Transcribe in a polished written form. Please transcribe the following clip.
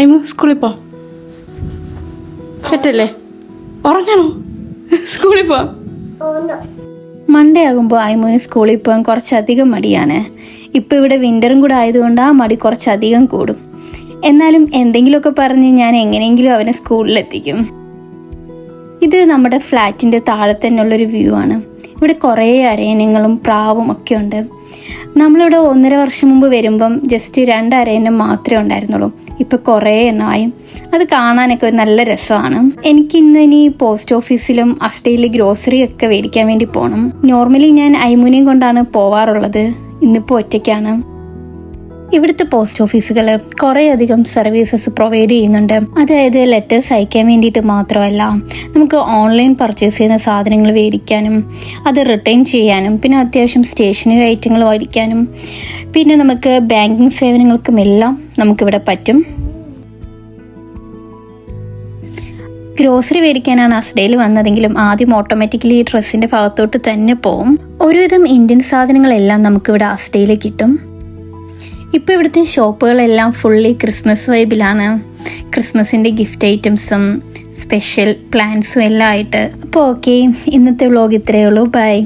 അയ്മ സ്കൂളിൽ പോ. സെറ്റല്ലേ? ഉറങ്ങണോ? സ്കൂളിൽ പോ. മൺഡേ ആകുമ്പോൾ അയ്മോന് സ്കൂളിൽ പോകാൻ കുറച്ചധികം മടിയാണ്. ഇപ്പോൾ ഇവിടെ വിൻ്ററും കൂടെ ആയതുകൊണ്ട് ആ മടി കുറച്ചധികം കൂടും. എന്നാലും എന്തെങ്കിലുമൊക്കെ പറഞ്ഞ് ഞാൻ എങ്ങനെയെങ്കിലും അവനെ സ്കൂളിലെത്തിക്കും. ഇത് നമ്മുടെ ഫ്ലാറ്റിൻ്റെ താഴെ തന്നെയുള്ളൊരു വ്യൂ ആണ്. ഇവിടെ കുറേ അരയന്യങ്ങളും പ്രാവും ഒക്കെ ഉണ്ട്. നമ്മളിവിടെ 1.5 വർഷം മുമ്പ് വരുമ്പം ജസ്റ്റ് 2 അരയന്നം മാത്രമേ ഉണ്ടായിരുന്നുള്ളൂ. ഇപ്പോൾ കുറേ എണ്ണമായി. അത് കാണാനൊക്കെ ഒരു നല്ല രസമാണ്. എനിക്കിന്ന് പോസ്റ്റ് ഓഫീസിലും അസ്റ്റേയിൽ ഗ്രോസറി ഒക്കെ മേടിക്കാൻ വേണ്ടി പോകണം. നോർമലി ഞാൻ അയ്മുനെയും കൊണ്ടാണ് പോവാറുള്ളത്. ഇന്നിപ്പോൾ ഒറ്റയ്ക്കാണ്. ഇവിടുത്തെ പോസ്റ്റ് ഓഫീസുകൾ കുറേയധികം സർവീസസ് പ്രൊവൈഡ് ചെയ്യുന്നുണ്ട്. അതായത് ലെറ്റേഴ്സ് അയക്കാൻ വേണ്ടിയിട്ട് മാത്രമല്ല, നമുക്ക് ഓൺലൈൻ പർച്ചേസ് ചെയ്യുന്ന സാധനങ്ങൾ മേടിക്കാനും അത് റിട്ടേൺ ചെയ്യാനും പിന്നെ അത്യാവശ്യം സ്റ്റേഷനറി ഐറ്റങ്ങൾ മേടിക്കാനും പിന്നെ നമുക്ക് ബാങ്കിങ് സേവനങ്ങൾക്കുമെല്ലാം നമുക്കിവിടെ പറ്റും. ഗ്രോസറി മേടിക്കാനാണ് അസ്ഡേയിൽ വന്നതെങ്കിലും ആദ്യം ഓട്ടോമാറ്റിക്കലി ഈ ഡ്രസ്സിൻ്റെ ഭാഗത്തോട്ട് തന്നെ പോവും. ഒരുവിധം ഇന്ത്യൻ സാധനങ്ങളെല്ലാം നമുക്കിവിടെ അസ്ഡേയിൽ കിട്ടും. ഇപ്പോൾ ഇവിടുത്തെ ഷോപ്പുകളെല്ലാം ഫുള്ളി ക്രിസ്മസ് വൈബിലാണ്. ക്രിസ്മസിൻ്റെ ഗിഫ്റ്റ് ഐറ്റംസും സ്പെഷ്യൽ പ്ലാൻസും എല്ലാം ആയിട്ട്. അപ്പോൾ ഓക്കെ, ഇന്നത്തെ വ്ളോഗ് ഇത്രയേ ഉള്ളൂ. ബൈ.